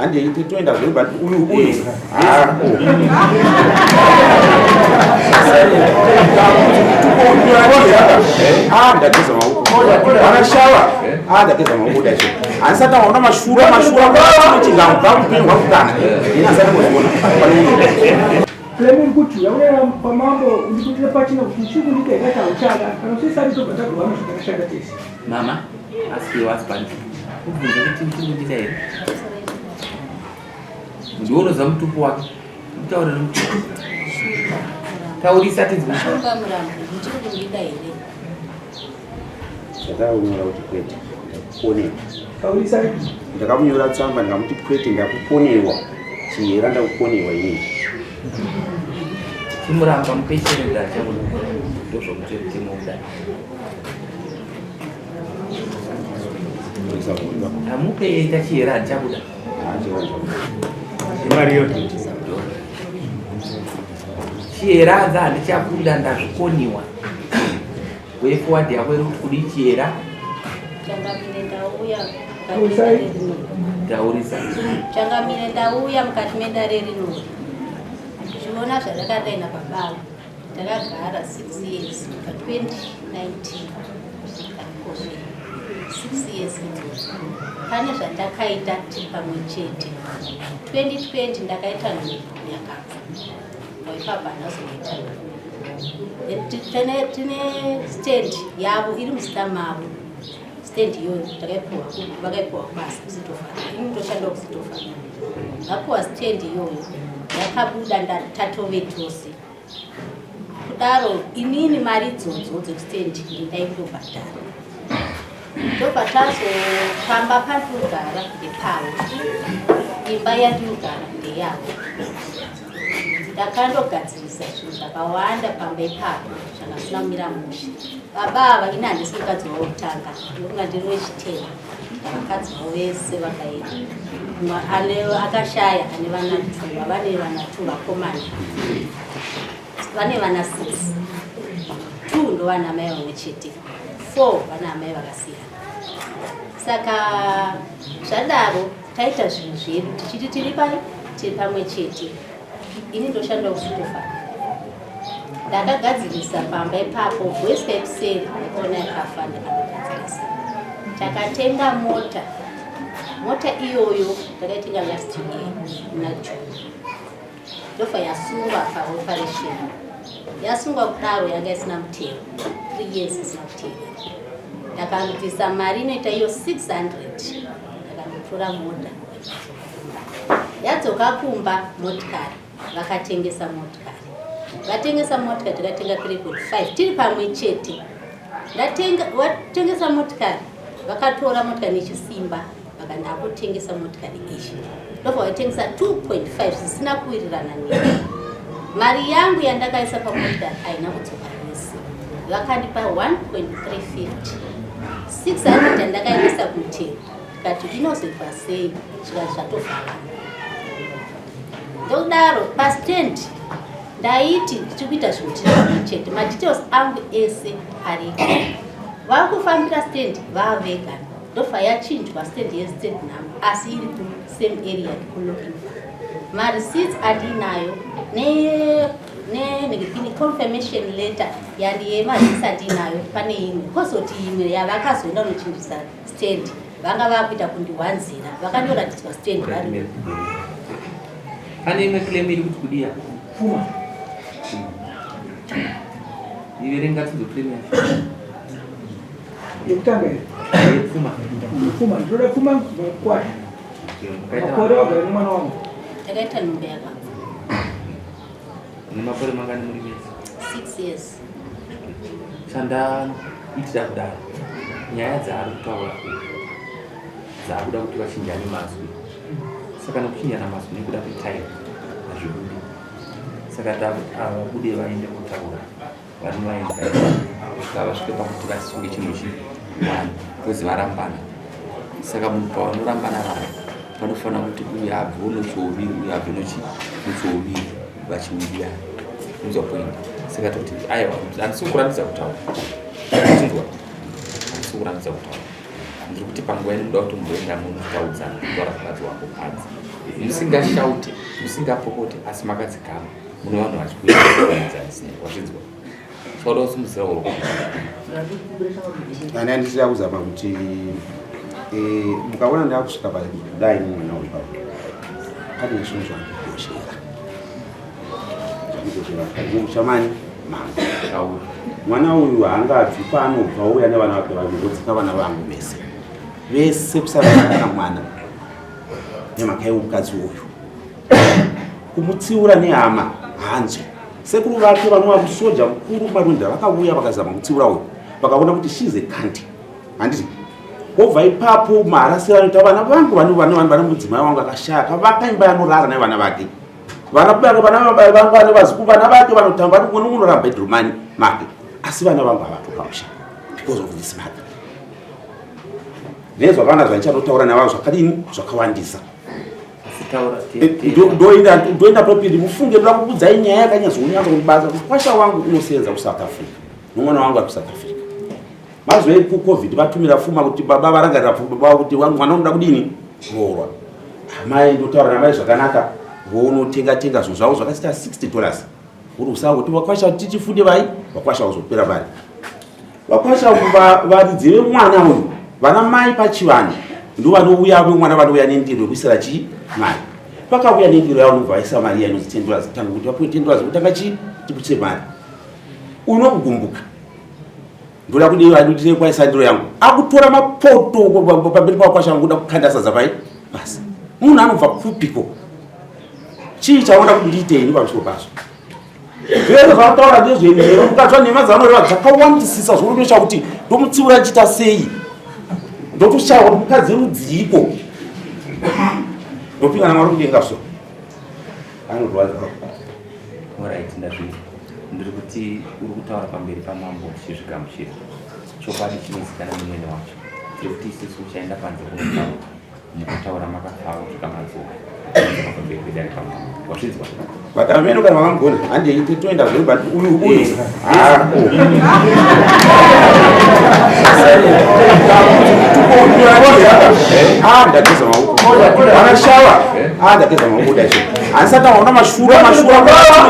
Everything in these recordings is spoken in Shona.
handi itoenda zviri but uyu ndageza maoko vanashava ndageza maoko dacho hanisati aona mashura chingambvamupengwa kukana inasati kuziona Fleming kuti yaunera pamambo ndikutira pachina kuti chikunika ikata uchada kana sisari to batatu vano zvakashanda tese mama ask your husband ubvunze kuti ndikuita here ndiona zamutupu wake mutaurira mutupu taurisa tinzwa ndikuita here zvakaunyora kuti kwete kuponewa taurisa ndakamunyora tsamba ndikamuti kwete ndakuponewa Chihera Ndamukonewa inini Chimuramba mupeshere ndachamuda ndozvokuti timoda amupeita Chihera Handichamuda Chihera Handichamuda ndazvikoniwa weforward yako iri kuti kudi Chihera taurisa changamire ndauya mukati medare rino zviona zvadakadaina pababa ndakagara 6 years pa2019 6 years pane zvandakaita tiri pamwe chete 2020 ndakaita nhubu yakabva waipabva ndazoita tine stand yavo iri musita mavo stand iyoyo vakaipuwa kubasa kusitofana inotoshanda kusitofana vapuwa stand iyoyo yakabuda ndatatove chose kudaro inini mari idzodzo dzekustendi ndaikutobhadhara tobva tazofamba pandinogara ndepavo imba yandinogara ndeyavo ndakandogadzirisa zvinhu zvakawanda pamba ipapo zvakasina kumira mushe baba ini handisi mukadzi wavo kutanga ndokunga ndiri wechitema vakadzi vavo vese vakaita akashaya ane vana 2 vane vana 2 vakomana vane vana 6 2 ndo vana mai vamwe chete 4 vana amai vakasiyana saka zvadaro taita zvinhu zvedu tichiti tiri pamwe chete ini ndoshanda kusitofana ndakagadzirisa pamba ipapo voice episode ndakaona yakafa ndakagadzirisa takatenga mota iyoyo ndakaitenga last year muna June ndofa yasungwa paoperation yasungwa kudaro yanga isina mutero 3 years isina mutero ndakandobvisa mari inoita iyo 600 ndakandotora mota yadzoka kumba motikari vakatengesa motikari vatengesa motikari takatenga 3.5 tiri pamwe chete watengesa motikari vakatora motikari nechisimba vakandakutengesa motikari ishi ndobva vaitengesa 2.5 zvisina kuwirirana neni mari yangu yandakaisa pamotikari haina kudzoka yese vakandipa 1.350 600 yandakaendesa kumutero tikati inozoitwa sei zvika zvatovharana ndokudaro pastand ndaiti ndichikuita zvinhu tiri chete madetails angu ese ariko vakufambira stand vavega ndofa yachinjwa stand yestand number asi iri kusame area ndikulookinfa mareceipts andinayo ne confirmation letter yandiyemazisa ndinayo pane imwe kozoti imwe yavakazoenda unochinjisa stand vanga vakuita kundiwanzira vakandoratidzwa stand vari pane imwe claim iri kuti kudia pfuma iverenga tidzo claim yekutanga pfuma ndoda pfuma kwasha makore wagara nemwana wangu takaita nhumbi yakabva nemakore mangani muri vese 6 years chandaitira kudaro nyaya dzaari kutaura dzaakuda kuti vachinjane mazwi saka nokuchinjana mazwi nekuda kwetime hazvibudi saka vabude vaende kutaura vari vaenza vasvike pakuti vasunge chinhu ichi kozi varambana saka munhu pavanorambana vavo vanofanira kuti uyu abve nochiuviri uyu abve nochiuviri vachiwirirana uzopoinda saka toti aiwa handisi kuratidza kutaura chinzwa handisi kuratidza kutaura ndiri kuti panguva inoda kuti mumboenda munotaudzana kutaura mukadzi wako mukadzi musingashaute musingapokote asi makadzigama mune vanhu vachikuedzanisa wazvinzwa tauda kusimudzira uro ani andisira kuzama kuti mukaona ndakusvika padai mumwana uri pavo ane zvinhu zvandigoshera chamani mama mwana uyu haangabvi paanobva uya nevana vake vangodzika vana vangu vese kusarana mwana nemhaka yeukadzi uyu kumutsiura nehama hanzvi sekuru vake vanova musoja mukuru marunda vakauya vakazama kutsiura uyu vakaona kuti shize kandi handiti wobva ipapo maharasiro anoita vana vangu vane mudzimai wangu akashaka vakaimba yanorara nevana vake vana vangu vane vaziku vana vake vanotamba unoramba bedroomani make asi vana vangu havatopamusha because of this matter nezvakawanda zvandichanotaura navavo zvakadini zvakawandisa ndoenda topindi mufunge ndoda kukudzai nyaya yakanyazonyanza kundibasa kuti kwasha wangu unosenza kuSouth Africa nomwana wangu ari kuSouth Africa mazuva ekucovid vatumira pfuma kuti baba varangarira pfuma vavo kuti mwana unoda kudini kuroorwa amai ndotaura namai zvakanaka vounotenga zvinhu zvavo zvakasita $60 uri kusava kuti vakwasha tichifunde vai vakwasha uzopera vari vakwasha varidzi vemwana uyu vana mai pachivanhu ndo vanouya vemwana vanouya nendiro yekuisira chii mari pakauya nendiro yavo nobva vaisa mari yanonzi $10 kutanga kuti vapuwe $10 kutanga chii tikutse mari unokugumbuka ndoda kudiwa nditire kwaisa ndiro yangu akutora mapoto pamberi pakwasha ngoda kukanda sadza pai basi munhu anobva kupiko chii chaona kuditeni pamusoro pazo zvese zvataura ndezvenhero mukadzwa nhema dzavanoreva dzakawandisisa zvokunosha kuti ndomutsiura nchita sei ndotoshawa kuti mukadzi rudziko ndopinga namwari kudenga so anorwadza alright ndazvinzwa ndiri kuti uri kutaura pamberi pamambo uchisvika mushiri chokwadi chinozikanwa nemwene wacho tiri kuti isusu uchaenda panze kunotaura mukutaura makasvika mazuva pamberi pedare pamambo wazvinzwa but ameno kana vakangona handiite toenda zviri but uyu ndageza maoko anashawa ndageza maoko dacho hanisati aona mashura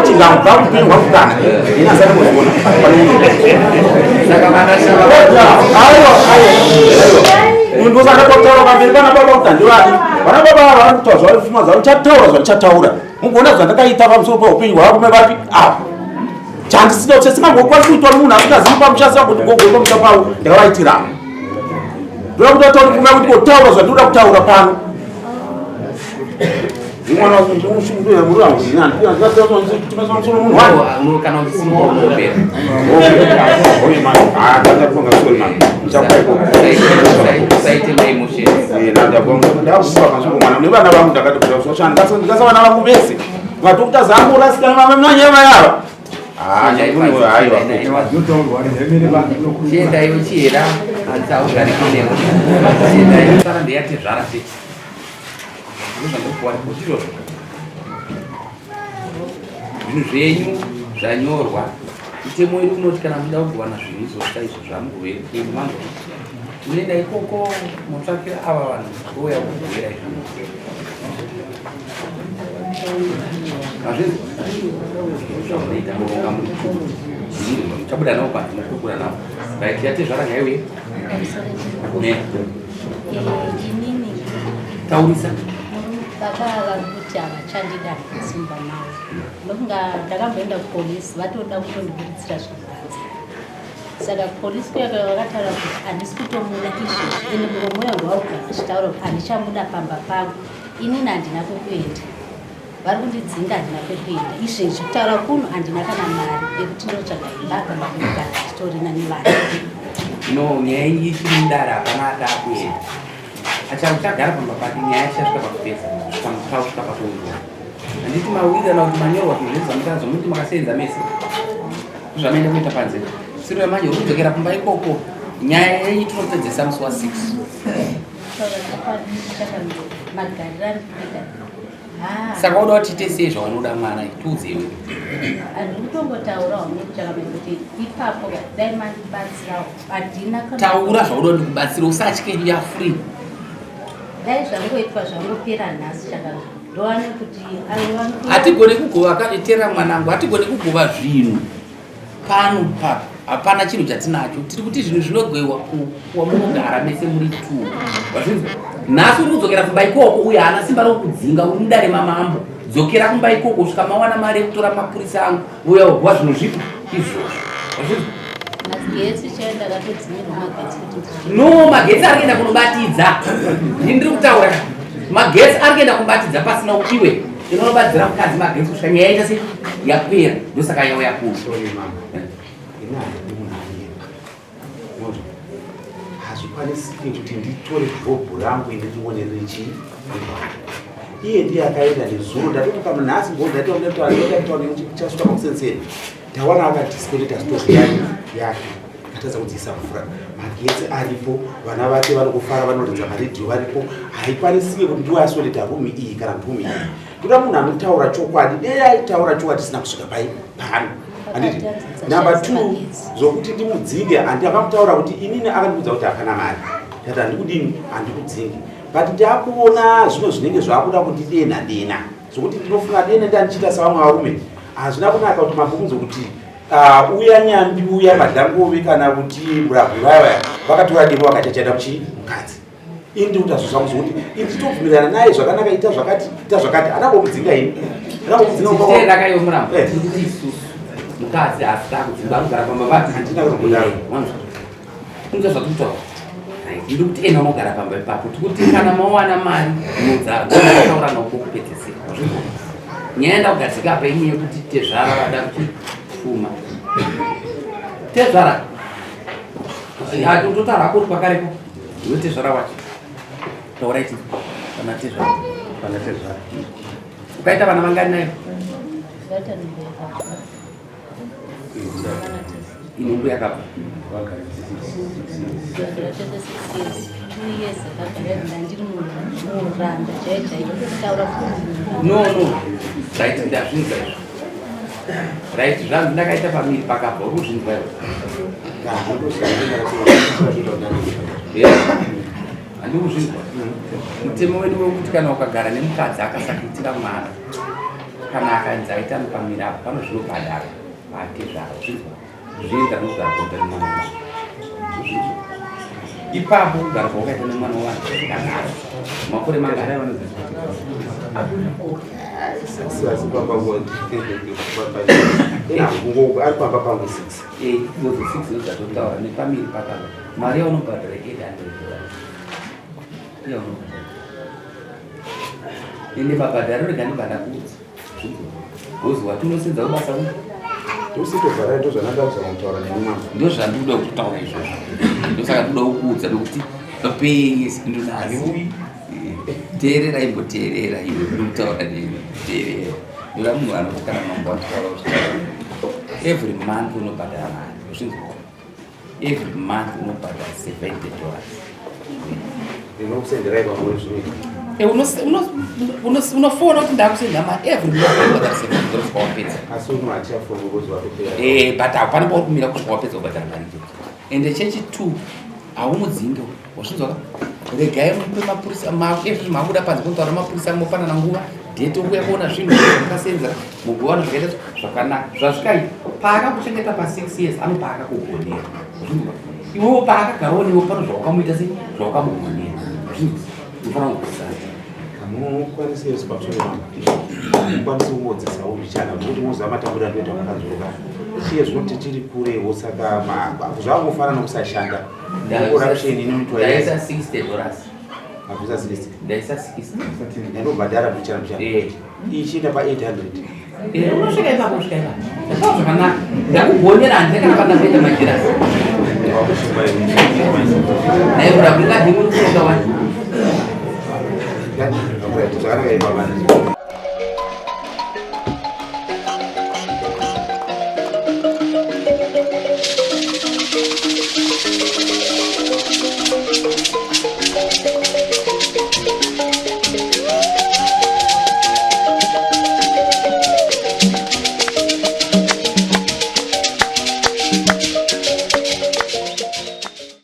chingamubva kupengwa kukana ina asati kuziona ndosaka kotaura pamberi pana baba kuti handivadi vana baba vari kutaura zvavarifuma zvavo chataura zvatichataura mukuona zvandakaita pamusoro paupenyu hwavarume vapi apa chandisida kuti singangokwanisi kuitwa munhu asingazivi pamushasira kuti ngogoi pamusha pavo ndakavaitira ndoda kuti atauri kumai kuti kotaura zvandinoda kutaura pano mwana nevana vangu ndakasavana vangu vese madokta zangu rasikana manyeva yava chiendaiwo chihera handisaugarikinemo chiendaiwo ndeyati zvarate zvinhu zvenyu zvanyorwa mitemo iri kunoti kana muda kugovana zvinhu izvo saizvo zvamugovemango munoenda ikoko motsvakira ava vanhu ouya kugovera izvo muchabuda navo panze mukurukura navo raitiyate zvarangaiwe taurisa baba vakuti havachandida kusimba navo ndokunga ndakamboenda kupolisi vatoda kutondibuditsira zvakanzi saka polisi kuyaka vakataura kuti handisi kutomuda izvozvi ende muromo yangu wauga achitaura kuti handichamuda pamba pangu inini handina kwekuenda vari kundidzinga handina kwekuenda izvezvi kutaura kuno handina kana mari yekuti ndotsvaga imba kana kugara titorina nevana no nyaya ichiri mudara hapana atakuenda achagara pamba pake nyaya ichasvika pakupedza kusvika pakuungwa handiti mawirana kuti manyorwa kuzvezamutazo muti makasenza mese zvamaenda kuita panze siro yamanje uri kudzokera kumba ikoko nyaya yaitinotsedzesa musi wa 6 saka uda kuti tiite sei zvaunoda mwana tiudzewe handikutongotaurawo nekuchakamaita kuti ipapo dai mandibatsirawo handina taura zvauda kuti kubatsira usatye ya free dai zvangoitwa zvangopera nhasi chakati ndowane kuti hatigone kugova akadetera mwanangu, hatigone kugova zvinhu pano papa. Hapana chinhu chatinacho. Tiri kuti zvinhu zvinogwewa kwamunogara mese muri 2. Wazvinzwa? Nhasi uri kudzokera kumba ikoko uye haana simba rokudzinga uri mudare mamambo. Dzokera kumba ikoko kusvika mawana mari yekutora mapurisa angu uya wagwa zvinhu zvipi izvo. Wazvinzwa? magetsi chaenda katodzimirwa magetsi kuti no magetsi ari kuenda kunobatidza. Ndiri kutaura magetsi ari kuenda kunobatidza pasina ukiwe. Inobatsira mukadzi magetsi kusvika nyaya yaita sei yapera. Ndosaka yauya kuno. hazvikwanisiki kuti nditore dhobhu rangu ndionere chii. Iye ndiye akaenda nezuro ndatoti kamunhasi chasvika pakusenseni tawana akadisconnecta story yake atadza kudziisa mvura. Magetsi aripo, vana vake vanokufara, vanoridza maredhiyo varipo. Haikwanisiki kuti ndiwe asoleta rumi iyi kana rumi iyi. Kuda munhu anotaura chokwadi, dei aitaura chokwadi tisina kusvika pano. Anditi number 2 zokuti ndimudzinge andakamutaura kuti inini akandibudza kuti hapana mari. Tata ndikudini handikudzingi. But ndakuona zvino zvinenge zvakuda kuti dena zokuti ndinofunga dena ndandichita savamwe varume hazvina kunaka kuti mabvunzo kuti uya nyambi uya madhangove kana kuti murabvi vaya vakatora demo vakachachada mukadzi. Ini ndikuti hazvozvangu zokuti ini titobvumirana naye zvakanaka ita zvakati anambomudzinga ini mukadzi asita kudzinga kugara pambavati handina kutombodaro. Unga zvakutaura ndiri kuti ena unogara pamba ipapo tikuti kana mawana mari mudzataura nauko kupedzesera. Nyaya ndakugadzika apa inyaya yekuti tezvara vada kuti pfuma tezvara totaura kuri pakarepo iwe tezvara wacho taura ichi kana tezvara ukaita vana vangani nayo inungu yakabva no right ndazvinzwa right zvangu ndakaita pamiri pakabva uri kuzvinzwa handi kuzvinzwa. Mutemo wedu wekuti kana ukagara nemukadzi akasakuitira mwana kana akanzi aita pamiri apo pano zvinobhadhara pake zvaro zvinzwa zvinga nozvakonda nemwana ipapo kugara kwakaita nemwana wacho makore mangana aripamba pangu 6 zatotaura nepamiri pakava mari yaunobhadhara $800 ende mabhadharo reganibhada kudzi gozi wati unosenza kubasa kuti usitobvara ndozvanandakuzakutaura nemumama ndozvandikuda kutaura izvozvo ndosaka toda kukuudza nokuti pese ndonazi teerera imboteerera iwe ndokutaura nemi teerera ndoda munhu anokana mambo anotaura kuti every month unobhadhara mari uzvinzwa every month unobhadhara $70 ndinokusendera ipamwe zvinoita unofona kuti ndakusenda mari every month unobhadhara $70 kwawapedza asi unhu achafona kuzwapepera but hapana paukumira kusvika wapedza kubhadhara mari idzo ende chechi2 haumudzinge wazvinzwaka regai mupe mapurisa ezvi mabuda panze kunotaura mapurisa mofanana nguva dhete ukuya kuona zvinhu zvakasenzera mugovano zvakaita zvakanaka zvazvikai paakakuchengeta pa6 years anopa akakugonera zvinzwa iwewo paakagarawo newe pano zvawakamuita sei zvawakamugonera zvinzwa unofanira kukusasa hamukwanisi zipapsonaa mukwanisi kumodzisawo zvichana kuti moziva matambura anoita makadzoroka chiye zvinoti tiri kurewo saka zvamufanana kusashanda corruption ndaisa $60 mabvisa 60 ndaisa 60 ndinobhadhara mbichana ichienda pa800 unosvika ipapo kusvika ipapo ndataura zvakanaka ndakugonera handine kana pana kuita magirasi naivura bringadhimuri kuenda wani